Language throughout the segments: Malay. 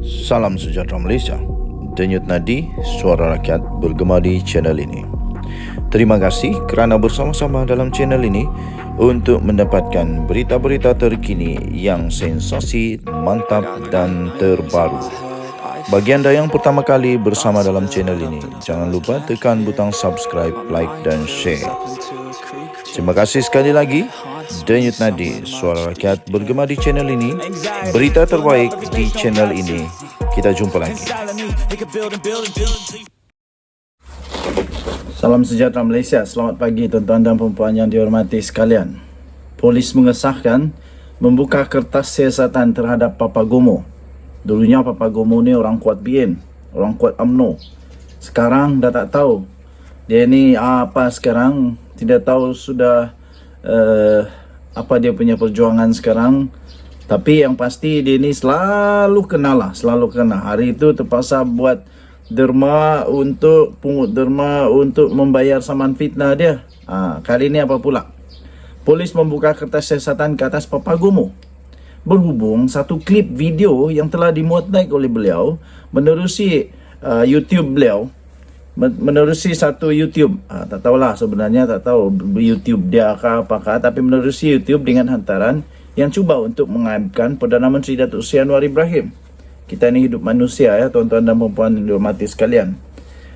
Salam sejahtera Malaysia. Denyut nadi suara rakyat bergema di channel ini. Terima kasih kerana bersama-sama dalam channel ini untuk mendapatkan berita-berita terkini yang sensasi, mantap dan terbaru. Bagi anda yang pertama kali bersama dalam channel ini, jangan lupa tekan butang subscribe, like dan share. Terima kasih sekali lagi. Denyut nadi suara rakyat bergema di channel ini. Berita terbaik di channel ini. Kita jumpa lagi. Salam sejahtera Malaysia. Selamat pagi tuan-tuan dan puan-puan yang dihormati sekalian. Polis mengesahkan membuka kertas siasatan terhadap Papa Gomo. Dulunya Papa Gomo ni orang kuat BN, orang kuat UMNO. Sekarang dah tak tahu. Dia ni apa sekarang? Tidak tahu sudah apa dia punya perjuangan sekarang. Tapi yang pasti dia ni selalu kena lah, selalu kena. Hari itu terpaksa buat derma untuk pungut derma untuk membayar saman fitnah dia. Kali ini apa pula? Polis membuka kertas siasatan ke atas Papa Gomo. Berhubung satu klip video yang telah dimuat naik oleh beliau menerusi YouTube beliau, menerusi satu YouTube. Tak tahulah sebenarnya, tak tahu YouTube dia ke apakah, tapi menerusi YouTube dengan hantaran yang cuba untuk mengaibkan Perdana Menteri Datuk Seri Anwar Ibrahim. Kita ni hidup manusia ya tuan-tuan dan puan-puan yang dihormati sekalian.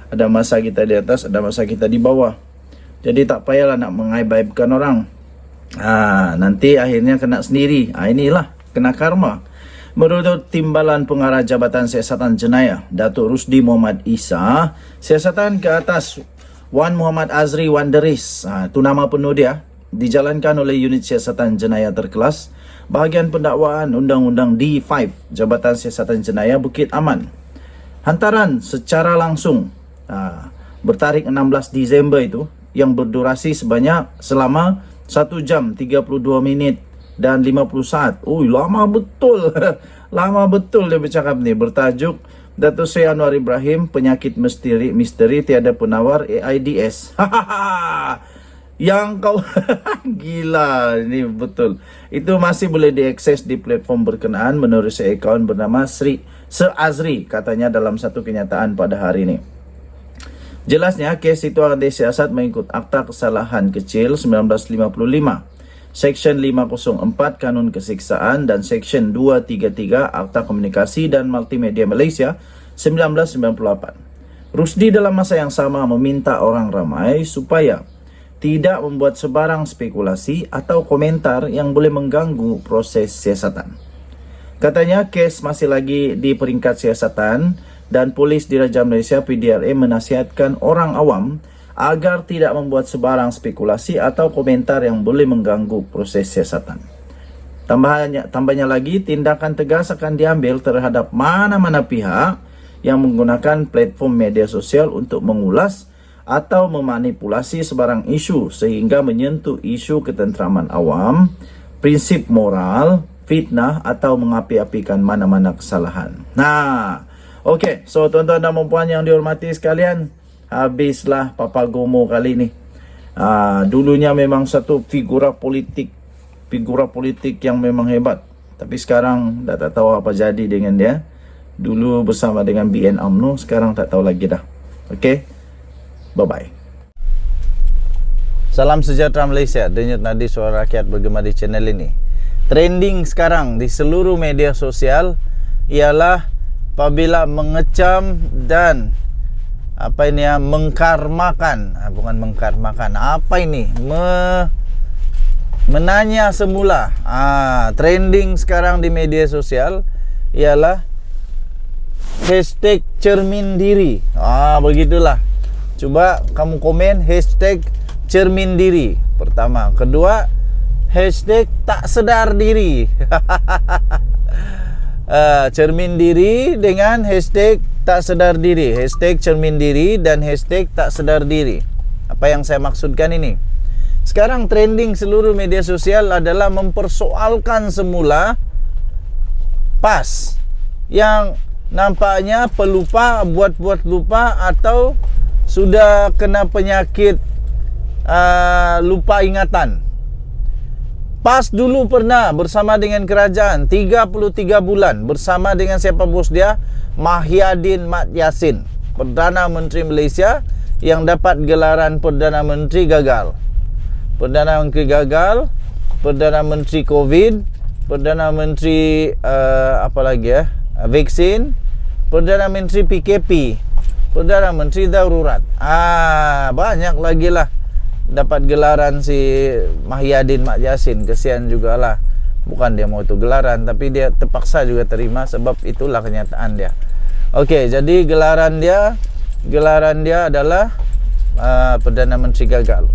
Ada masa kita di atas, ada masa kita di bawah. Jadi tak payahlah nak mengaib-aibkan orang. Nanti akhirnya kena sendiri. Inilah kena karma. Menurut Timbalan Pengarah Jabatan Siasatan Jenayah Datuk Rusdi Muhammad Isa, siasatan ke atas Wan Muhammad Azri Wan Deris, itu nama penuh dia, dijalankan oleh Unit Siasatan Jenayah Terkelas Bahagian Pendakwaan Undang-Undang D5 Jabatan Siasatan Jenayah Bukit Aman. Hantaran secara langsung bertarikh 16 Disember itu yang berdurasi selama 1 jam 32 minit dan 50 saat. Lama betul. Lama betul dia bercakap ni. Bertajuk Datuk Seri Anwar Ibrahim, penyakit misteri tiada penawar, AIDS. Yang kau gila ini betul. Itu masih boleh diakses di platform berkenaan menerusi akaun bernama Sir Azri, katanya dalam satu kenyataan pada hari ini. Jelasnya kes itu akan disiasat mengikut Akta Kesalahan Kecil 1955, Seksyen 504 Kanun Kesiksaan dan Seksyen 233 Akta Komunikasi dan Multimedia Malaysia 1998. Rusdi dalam masa yang sama meminta orang ramai supaya tidak membuat sebarang spekulasi atau komentar yang boleh mengganggu proses siasatan. Katanya kes masih lagi di peringkat siasatan dan Polis Diraja Malaysia PDRA menasihatkan orang awam agar tidak membuat sebarang spekulasi atau komentar yang boleh mengganggu proses siasatan. Tambahnya lagi, tindakan tegas akan diambil terhadap mana-mana pihak yang menggunakan platform media sosial untuk mengulas atau memanipulasi sebarang isu sehingga menyentuh isu ketenteraman awam, prinsip moral, fitnah atau mengapi-apikan mana-mana kesalahan. Okey, so tuan-tuan dan puan yang dihormati sekalian, habislah Papa Gomo kali ni. Dulunya memang satu figura politik yang memang hebat. Tapi sekarang dah tak tahu apa jadi dengan dia. Dulu bersama dengan BN UMNO, sekarang tak tahu lagi dah. Okey. Bye-bye. Salam sejahtera Malaysia. Denyut nadi suara rakyat bergema di channel ini. Trending sekarang di seluruh media sosial ialah apabila mengecam dan mengkarmakan, bukan mengkarmakan, menanya semula. Trending sekarang di media sosial ialah hashtag cermin diri. Begitulah. Coba kamu komen hashtag cermin diri pertama. Kedua, hashtag tak sedar diri. Cermin diri dengan hashtag tak sedar diri. Hashtag cermin diri dan hashtag tak sedar diri. Apa yang saya maksudkan ini? Sekarang trending seluruh media sosial adalah mempersoalkan semula PAS yang nampaknya pelupa, buat-buat lupa atau sudah kena penyakit lupa ingatan. PAS dulu pernah bersama dengan kerajaan 33 bulan bersama dengan siapa bos dia? Mahyadin Mat Yassin, Perdana Menteri Malaysia yang dapat gelaran Perdana Menteri gagal. Perdana Menteri gagal, Perdana Menteri COVID, Perdana Menteri apa lagi ya? Vaksin, Perdana Menteri PKP, Perdana Menteri Darurat. Banyak lagi lah dapat gelaran si Mahyadin Mat Yassin. Kesian jugalah. Bukan dia mau itu gelaran, tapi dia terpaksa juga terima sebab itulah kenyataan dia. Okey, jadi gelaran dia adalah Perdana Menteri gagal.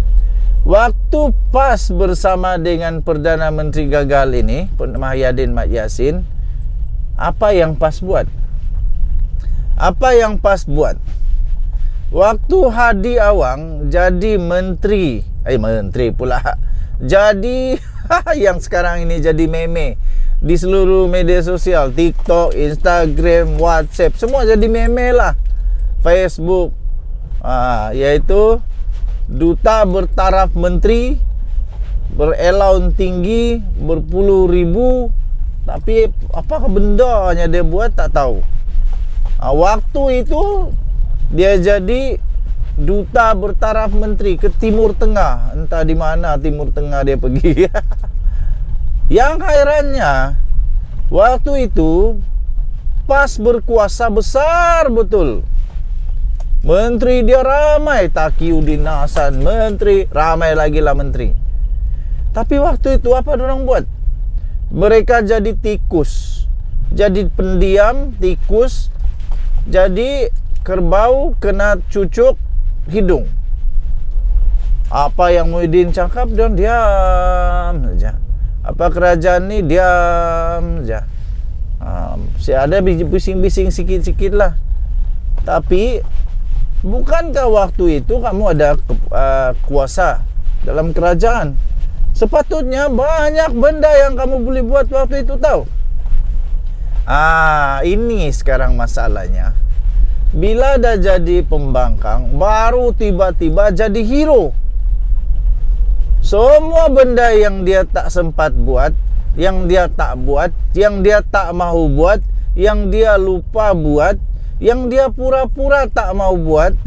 Waktu PAS bersama dengan Perdana Menteri gagal ini, Mahyadin Mat Yassin, apa yang PAS buat? Apa yang PAS buat? Waktu Hadi Awang jadi menteri pula. Jadi yang sekarang ini jadi meme di seluruh media sosial, TikTok, Instagram, WhatsApp, semua jadi meme lah. Facebook, yaitu duta bertaraf menteri, berelaun tinggi, berpuluh ribu, tapi apa bendanya dia buat tak tahu. Waktu itu dia jadi duta bertaraf menteri ke Timur Tengah. Entah di mana Timur Tengah dia pergi. Yang herannya, waktu itu PAS berkuasa besar betul. Menteri dia ramai, Taqiyuddin Hasan menteri, ramai lagi lah menteri. Tapi waktu itu apa orang buat? Mereka jadi tikus, jadi pendiam, tikus, jadi kerbau kena cucuk hidung. Apa yang Muhyiddin cakap dan diam saja. Apa kerajaan ni diam saja. Ada bising-bising sikit-sikit lah. Tapi bukankah waktu itu kamu ada kuasa dalam kerajaan? Sepatutnya banyak benda yang kamu boleh buat waktu itu tahu. Ini sekarang masalahnya. Bila dah jadi pembangkang, baru tiba-tiba jadi hero. Semua benda yang dia tak sempat buat, yang dia tak buat, yang dia tak mahu buat, yang dia lupa buat, yang dia pura-pura tak mau buat,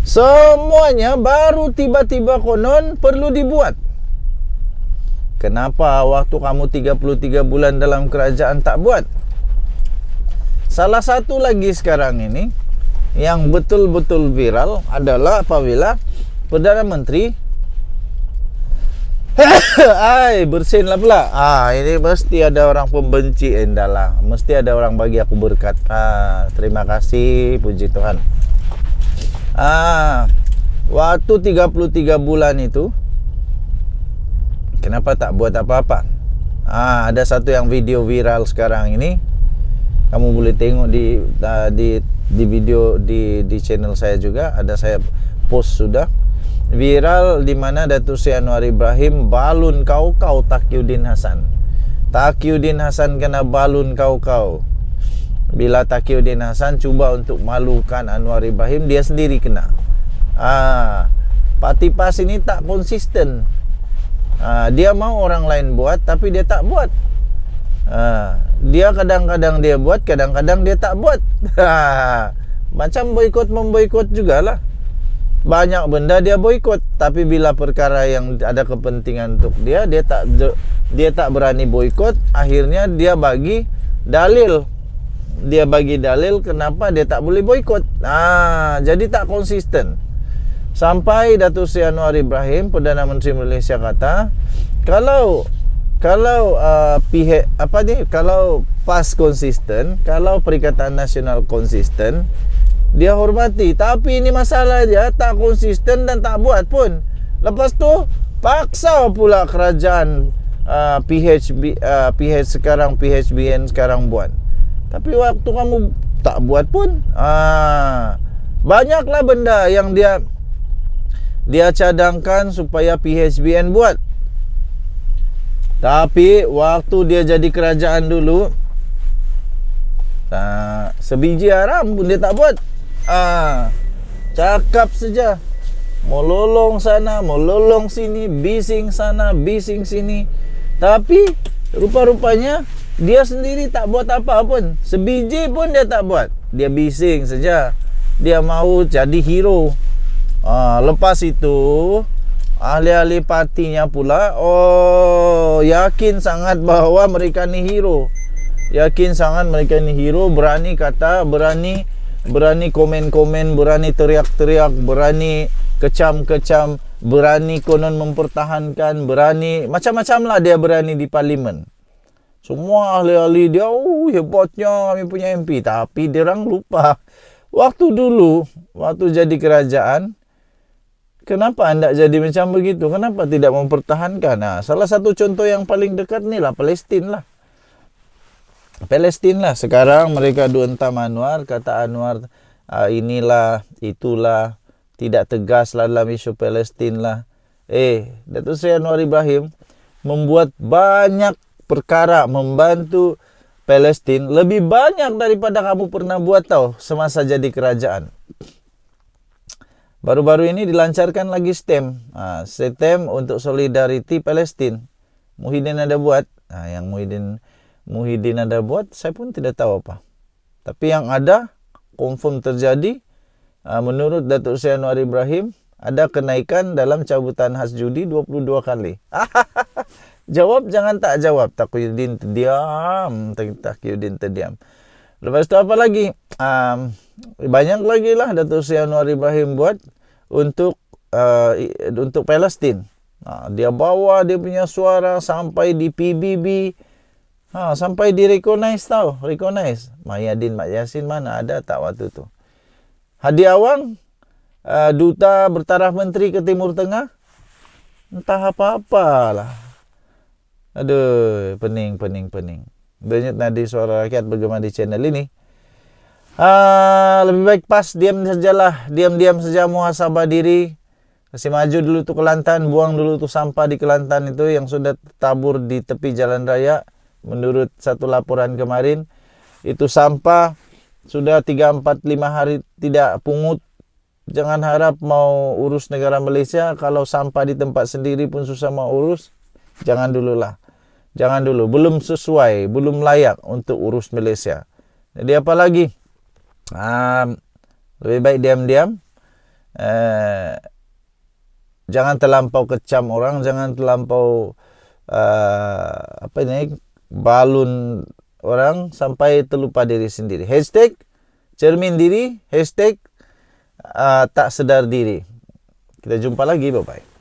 semuanya baru tiba-tiba konon perlu dibuat. Kenapa waktu kamu 33 bulan dalam kerajaan tak buat? Salah satu lagi sekarang ini yang betul-betul viral adalah apabila Perdana Menteri bersin lah pula. Ini mesti ada orang pembenci lah. Mesti ada orang bagi aku berkat. Terima kasih, puji Tuhan. Waktu 33 bulan itu, kenapa tak buat apa-apa? Ada satu yang video viral sekarang ini. Kamu boleh tengok di video di channel saya juga. Ada saya post sudah. Viral di mana Datuk Seri Anwar Ibrahim balun kau-kau Taqiyuddin Hasan. Taqiyuddin Hasan kena balun kau-kau. Bila Taqiyuddin Hasan cuba untuk malukan Anwar Ibrahim, dia sendiri kena. Parti PAS ini tak konsisten. Dia mau orang lain buat, tapi dia tak buat. Dia kadang-kadang dia buat, kadang-kadang dia tak buat. Macam boikot-memboikot jugalah. Banyak benda dia boikot, tapi bila perkara yang ada kepentingan untuk dia tak berani boikot. Akhirnya dia bagi dalil. Dia bagi dalil kenapa dia tak boleh boikot. Jadi tak konsisten. Sampai Datuk Seri Anwar Ibrahim, Perdana Menteri Malaysia kata, kalau kalau PAS konsisten, kalau Perikatan Nasional konsisten, dia hormati. Tapi ini masalah dia tak konsisten dan tak buat pun. Lepas tu paksa pula kerajaan PHBN sekarang buat. Tapi waktu kamu tak buat pun, banyaklah benda yang dia cadangkan supaya PHBN buat. Tapi waktu dia jadi kerajaan dulu, sebiji haram pun dia tak buat. Cakap saja. Melolong sana, melolong sini, bising sana, bising sini. Tapi rupa-rupanya dia sendiri tak buat apa pun. Sebiji pun dia tak buat. Dia bising saja. Dia mau jadi hero. Lepas itu ahli-ahli partinya pula yakin sangat bahawa mereka ni hero. Yakin sangat mereka ni hero, berani kata, berani komen-komen, berani teriak-teriak, berani kecam-kecam, berani konon mempertahankan, berani macam-macam lah dia berani di parlimen. Semua ahli-ahli dia, hebatnya kami punya MP. Tapi dia orang lupa, waktu dulu, waktu jadi kerajaan, kenapa anda jadi macam begitu? Kenapa tidak mempertahankan? Salah satu contoh yang paling dekat ni lah Palestin lah. Palestin lah. Sekarang mereka hentam Anwar, kata Anwar inilah, itulah, tidak tegas lah dalam isu Palestin lah. Datuk Seri Anwar Ibrahim membuat banyak perkara membantu Palestin, lebih banyak daripada kamu pernah buat tahu semasa jadi kerajaan. Baru-baru ini dilancarkan lagi STEM. STEM untuk Solidarity Palestin. Muhyiddin ada buat. Yang Muhyiddin ada buat, saya pun tidak tahu apa. Tapi yang ada, confirm terjadi. Menurut Datuk Seri Anwar Ibrahim, ada kenaikan dalam cabutan khas judi 22 kali. Jawab jangan tak jawab. Taqiyuddin terdiam. Taqiyuddin terdiam. Lepas itu apa lagi? Banyak lagi lah Datuk Seri Anwar Ibrahim buat untuk Palestin. Dia bawa dia punya suara sampai di PBB. Sampai di recognize tau. Recognize. Mahyadin Mat Yassin mana ada tak waktu tu? Hadi Awang, duta bertaraf menteri ke Timur Tengah, entah apa-apalah. Aduh, pening. Banyak nadi suara rakyat bergema di channel ini. Lebih baik pas diam sajalah, diam-diam saja, muhasabah diri. Kasih maju dulu tu Kelantan, buang dulu tu sampah di Kelantan itu yang sudah tabur di tepi jalan raya. Menurut satu laporan kemarin, itu sampah sudah 3, 4, 5 hari tidak pungut. Jangan harap mau urus negara Malaysia, kalau sampah di tempat sendiri pun susah mau urus. Jangan dululah. Jangan dulu, belum sesuai, belum layak untuk urus Malaysia. Jadi apa lagi? Lebih baik diam-diam. Jangan terlampau kecam orang, jangan terlampau balun orang sampai terlupa diri sendiri. Hashtag cermin diri, hashtag tak sedar diri. Kita jumpa lagi, bye-bye.